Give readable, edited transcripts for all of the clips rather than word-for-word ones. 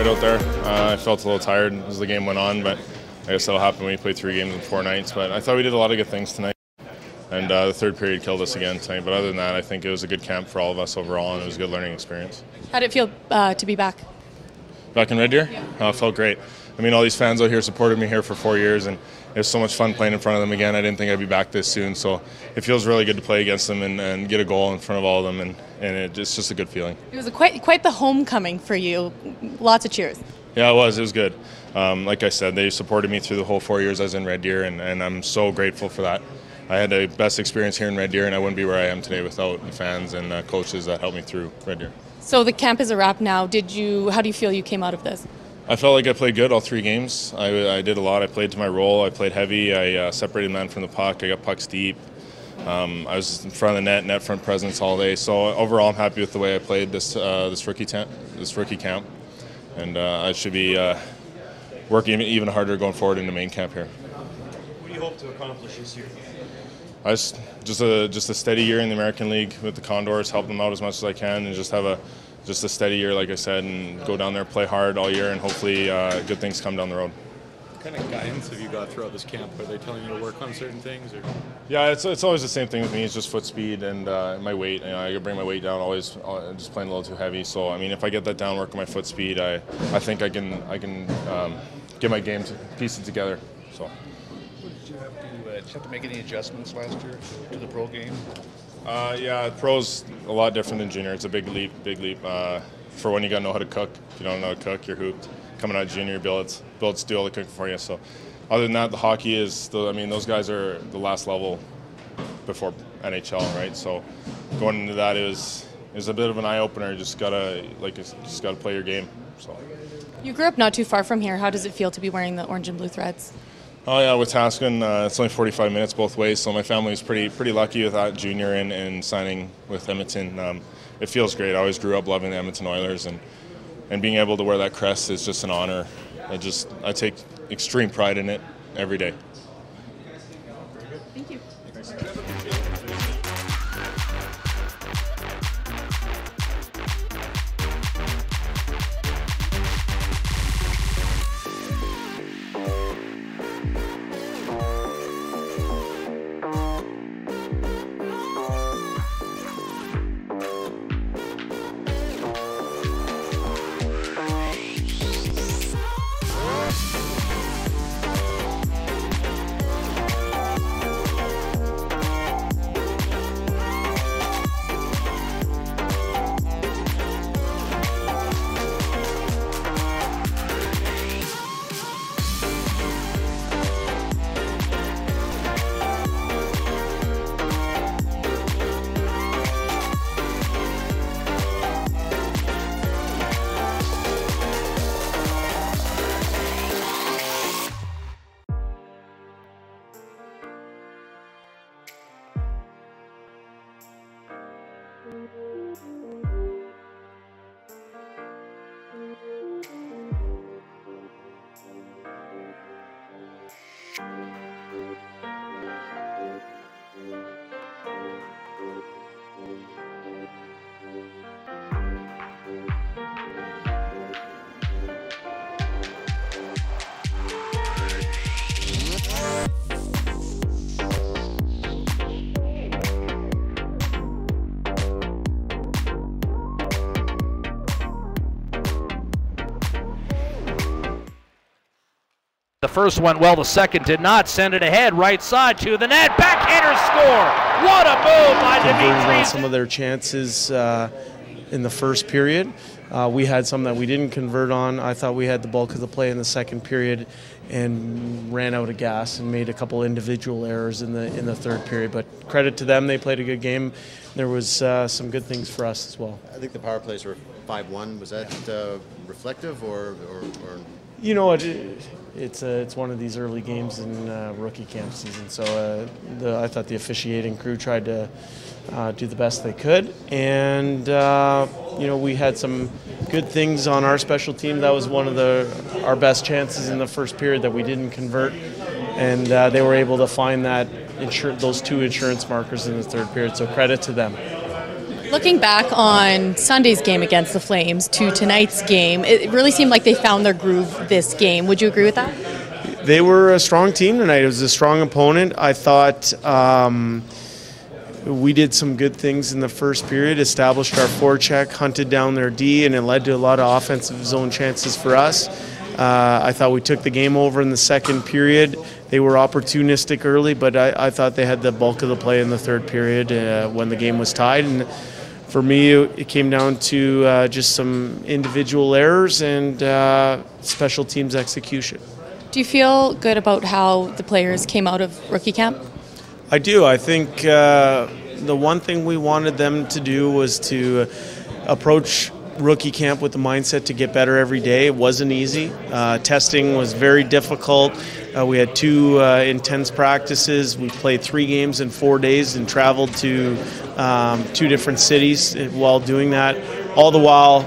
right out there. I felt a little tired as the game went on, but I guess that'll happen when you play 3 games in 4 nights. But I thought we did a lot of good things tonight, and the third period killed us again tonight. But other than that, I think it was a good camp for all of us overall, and it was a good learning experience. How did it feel to be back? Back in Red Deer? Yeah. It felt great. I mean, all these fans out here supported me here for 4 years, and it was so much fun playing in front of them again. I didn't think I'd be back this soon, so it feels really good to play against them and get a goal in front of all of them, and it's just a good feeling. It was quite the homecoming for you. Lots of cheers. Yeah, it was. It was good. Like I said, they supported me through the whole 4 years I was in Red Deer, and I'm so grateful for that. I had the best experience here in Red Deer, and I wouldn't be where I am today without the fans and coaches that helped me through Red Deer. So the camp is a wrap now. How do you feel you came out of this? I felt like I played good all 3 games. I did a lot. I played to my role. I played heavy. I separated man from the puck. I got pucks deep. I was in front of the net front presence all day. So overall, I'm happy with the way I played this rookie camp, and I should be working even harder going forward in the main camp here. What do you hope to accomplish this year? Just a steady year in the American League with the Condors, help them out as much as I can, and just have a steady year, like I said, and go down there, play hard all year, and hopefully good things come down the road. What kind of guidance have you got throughout this camp? Are they telling you to work on certain things? Or? Yeah, it's always the same thing with me. It's just foot speed and my weight. I can bring my weight down always. Just playing a little too heavy. So I mean, if I get that down, work on my foot speed, I think I can get my game piece it together. So. Did you have to make any adjustments last year to the pro game? Yeah, pro's a lot different than junior. It's a big leap. For when you got to know how to cook. If you don't know how to cook, you're hooped. Coming out of junior, billets do all the cooking for you. So, other than that, the hockey is. Those guys are the last level before NHL, right? So, going into that is a bit of an eye opener. You just gotta play your game. So. You grew up not too far from here. How does it feel to be wearing the orange and blue threads? Oh yeah, with Taskin, it's only 45 minutes both ways. So my family was pretty lucky with that junior and signing with Edmonton. It feels great. I always grew up loving the Edmonton Oilers, and being able to wear that crest is just an honor. I take extreme pride in it every day. Thank you. The first went well, the second did not. Send it ahead, right side to the net. Backhander score! What a move by Dimitri! Some of their chances in the first period. We had some that we didn't convert on. I thought we had the bulk of the play in the second period and ran out of gas and made a couple individual errors in the third period. But credit to them, they played a good game. There was some good things for us as well. I think the power plays were 5-1. Was that reflective or? You know what? It's one of these early games in rookie camp season. So I thought the officiating crew tried to do the best they could, and we had some good things on our special team. That was one of our best chances in the first period that we didn't convert, and they were able to find those two insurance markers in the third period. So credit to them. Looking back on Sunday's game against the Flames to tonight's game, it really seemed like they found their groove this game. Would you agree with that? They were a strong team tonight. It was a strong opponent. I thought we did some good things in the first period, established our forecheck, hunted down their D, and it led to a lot of offensive zone chances for us. I thought we took the game over in the second period. They were opportunistic early, but I thought they had the bulk of the play in the third period when the game was tied. And for me, it came down to just some individual errors and special teams execution. Do you feel good about how the players came out of rookie camp? I do. I think the one thing we wanted them to do was to approach rookie camp with the mindset to get better every day. It wasn't easy. Testing was very difficult. We had 2 intense practices. We played 3 games in 4 days and traveled to 2 different cities while doing that, all the while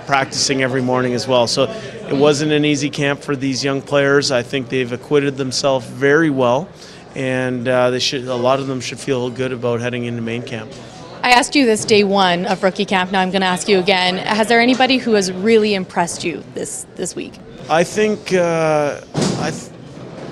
practicing every morning as well. So it wasn't an easy camp for these young players. I think they've acquitted themselves very well, and a lot of them should feel good about heading into main camp. I asked you this day 1 of rookie camp. Now I'm going to ask you again. Has there anybody who has really impressed you this week? I think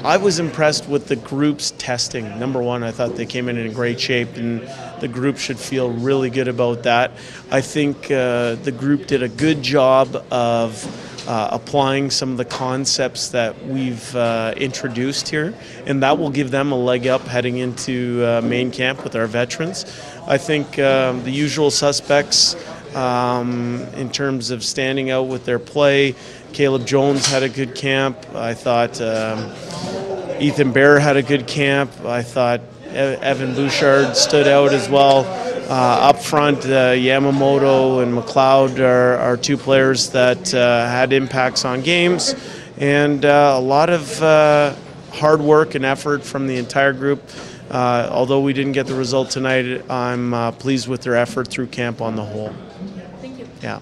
I was impressed with the group's testing. Number one, I thought they came in great shape, and the group should feel really good about that. I think the group did a good job of applying some of the concepts that we've introduced here, and that will give them a leg up heading into main camp with our veterans. I think the usual suspects in terms of standing out with their play. Caleb Jones had a good camp. I thought Ethan Bear had a good camp. I thought Evan Bouchard stood out as well. Up front, Yamamoto and McLeod are 2 players that had impacts on games, and a lot of hard work and effort from the entire group. Although we didn't get the result tonight, I'm pleased with their effort through camp on the whole. Thank you. Yeah.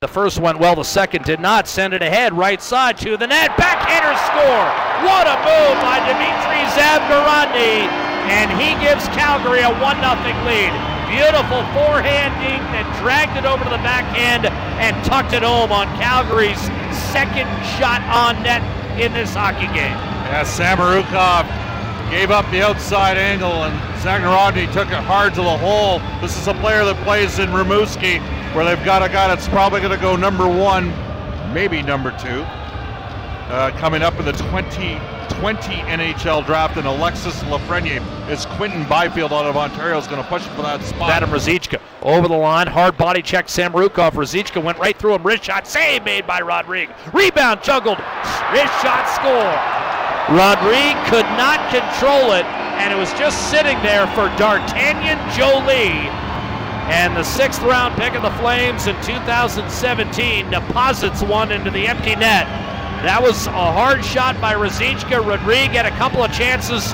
The first went well, the second did not. Send it ahead, right side to the net. Backhander score! What a move by Dmitry Zavgorodny, and he gives Calgary a 1-0 lead. Beautiful forehand dink that dragged it over to the backhand and tucked it home on Calgary's second shot on net in this hockey game. Yeah, Samorukov gave up the outside angle, and Zavgorodny took it hard to the hole. This is a player that plays in Rimouski, where they've got a guy that's probably going to go number 1, maybe number 2, coming up in the 2020 NHL draft, and Alexis Lafreniere. Is Quinton Byfield out of Ontario is going to push for that spot. Adam Ruzicka over the line, hard body check Samorukov. Ruzicka went right through him, wrist shot, save made by Rodrigue. Rebound juggled, wrist shot score. Rodrigue could not control it, and it was just sitting there for D'Artagnan Jolie. And the 6th round pick of the Flames in 2017 deposits one into the empty net. That was a hard shot by Ruzicka. Rodrigue had a couple of chances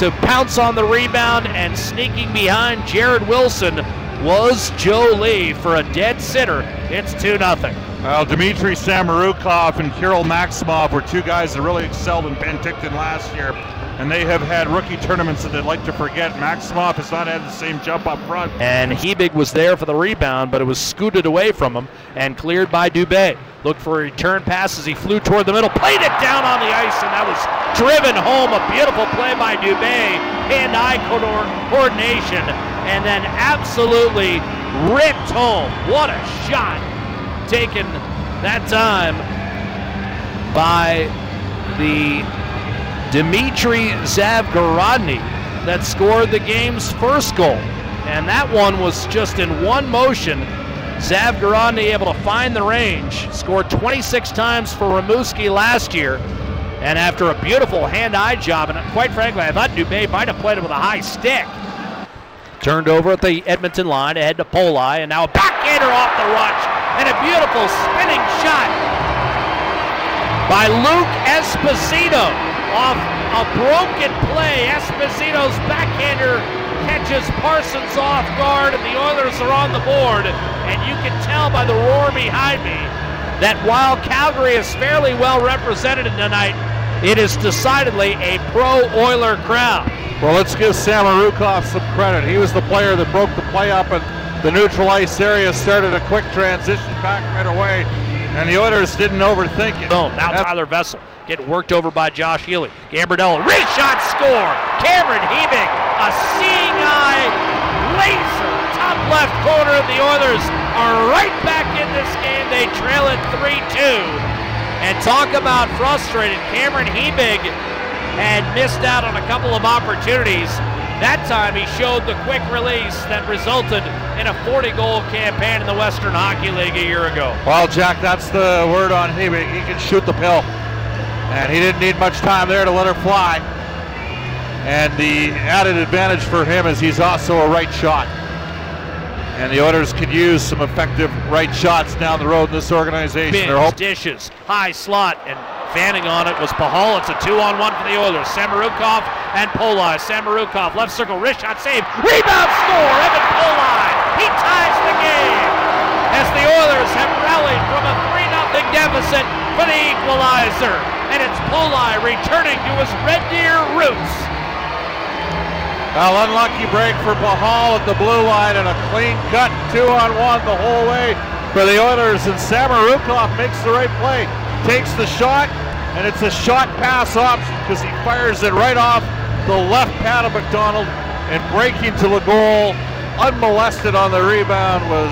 to pounce on the rebound, and sneaking behind Jared Wilson was Jolie for a dead sitter. It's 2-0. Well, Dmitry Samorukov and Kirill Maximov were 2 guys that really excelled in Penticton last year, and they have had rookie tournaments that they'd like to forget. Maximov has not had the same jump up front. And Hebig was there for the rebound, but it was scooted away from him and cleared by Dubé. Looked for a return pass as he flew toward the middle, played it down on the ice, and that was driven home. A beautiful play by Dubé, hand-eye coordination, and then absolutely ripped home. What a shot taken that time by the Dmitry Zavgorodny that scored the game's first goal. And that one was just in one motion. Zavgorodny able to find the range, scored 26 times for Rimouski last year, and after a beautiful hand-eye job, and quite frankly, I thought Dubé might have played it with a high stick. Turned over at the Edmonton line, ahead to Poli, and now a backhander off the rush, and a beautiful spinning shot by Luke Esposito off a broken play. Esposito's backhander catches Parsons off guard, and the Oilers are on the board. And you can tell by the roar behind me that while Calgary is fairly well represented tonight, it is decidedly a pro-Oiler crowd. Well, let's give Samorukov some credit. He was the player that broke the play up at the neutral ice area, started a quick transition back right away, and the Oilers didn't overthink it. No, now Tyler Vessel getting worked over by Josh Healy. Gambardella, wrist shot score. Cameron Hebig, a seeing eye laser, top left corner. The Oilers are right back in this game. They trail it 3-2. And talk about frustrated. Cameron Hebig had missed out on a couple of opportunities. That time he showed the quick release that resulted in a 40-goal campaign in the Western Hockey League a year ago. Well, Jack, that's the word on Hebig. He can shoot the pill. And he didn't need much time there to let her fly. And the added advantage for him is he's also a right shot. And the Oilers could use some effective right shots down the road in this organization. Dishes, high slot, and fanning on it was Pahal. It's a 2-on-1 for the Oilers. Samorukov and Polai. Samorukov, left circle, wrist shot, save, rebound, score, Evan Polai. He ties the game as the Oilers have rallied from a 3-0 deficit for the equalizer. And it's Polai returning to his Red Deer roots. Well, unlucky break for Pahal at the blue line and a clean cut 2-on-1 the whole way for the Oilers, and Samorukov makes the right play, takes the shot, and it's a shot pass option because he fires it right off the left pad of McDonald, and breaking to the goal unmolested on the rebound was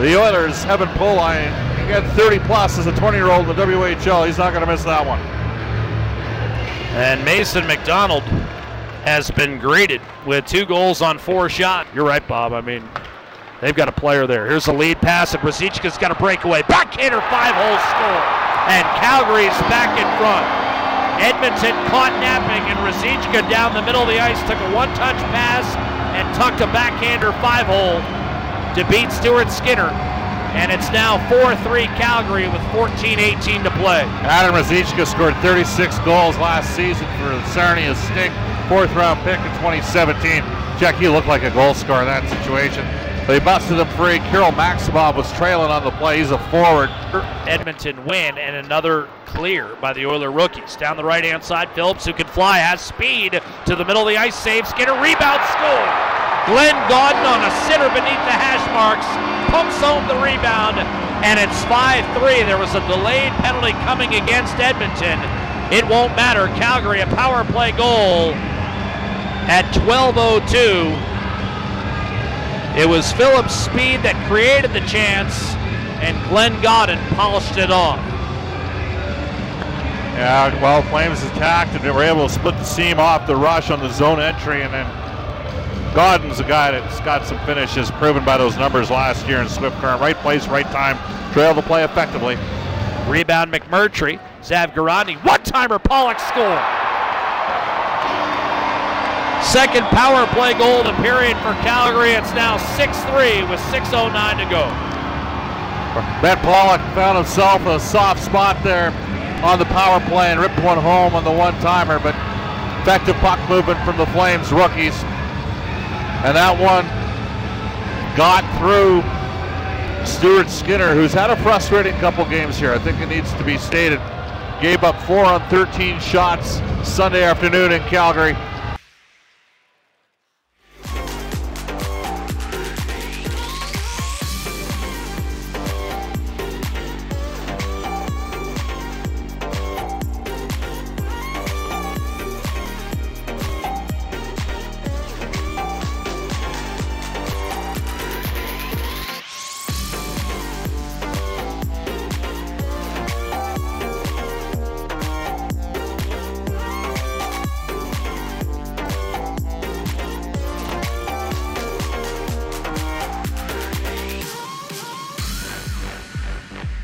the Oilers. Evan Polai, he got 30 plus as a 20-year-old in the WHL. He's not going to miss that one. And Mason McDonald has been greeted with 2 goals on 4 shots. You're right, Bob. I mean, they've got a player there. Here's a lead pass, and Ruzicka's got a breakaway. Backhander, 5-hole score. And Calgary's back in front. Edmonton caught napping, and Ruzicka down the middle of the ice took a one-touch pass and tucked a backhander 5-hole to beat Stuart Skinner. And it's now 4-3 Calgary with 14:18 to play. Adam Ruzicka scored 36 goals last season for the Sarnia Sting. 4th-round pick in 2017. Jack, he looked like a goal scorer in that situation. They busted him free. Kirill Maximov was trailing on the play. He's a forward. Edmonton win, and another clear by the Oiler rookies. Down the right-hand side, Phillips, who can fly, has speed to the middle of the ice, save, Skinner, rebound, score. Glenn Gaudin on a sitter beneath the hash marks, pumps home the rebound, and it's 5-3. There was a delayed penalty coming against Edmonton. It won't matter. Calgary, a power play goal at 12:02. It was Phillips' speed that created the chance, and Glenn Gaudin polished it off. Yeah, well, Flames attacked, and they were able to split the seam off the rush on the zone entry, and then Gaudin's a guy that's got some finishes, proven by those numbers last year in Swift Current. Right place, right time, trailed the play effectively. Rebound McMurtry, Zavgorodny, one-timer, Pollock score. Second power play goal of the period for Calgary. It's now 6-3 with 6:09 to go. Ben Pollock found himself a soft spot there on the power play and ripped one home on the one-timer, but effective puck movement from the Flames rookies. And that one got through Stuart Skinner, who's had a frustrating couple games here. I think it needs to be stated. Gave up 4 on 13 shots Sunday afternoon in Calgary.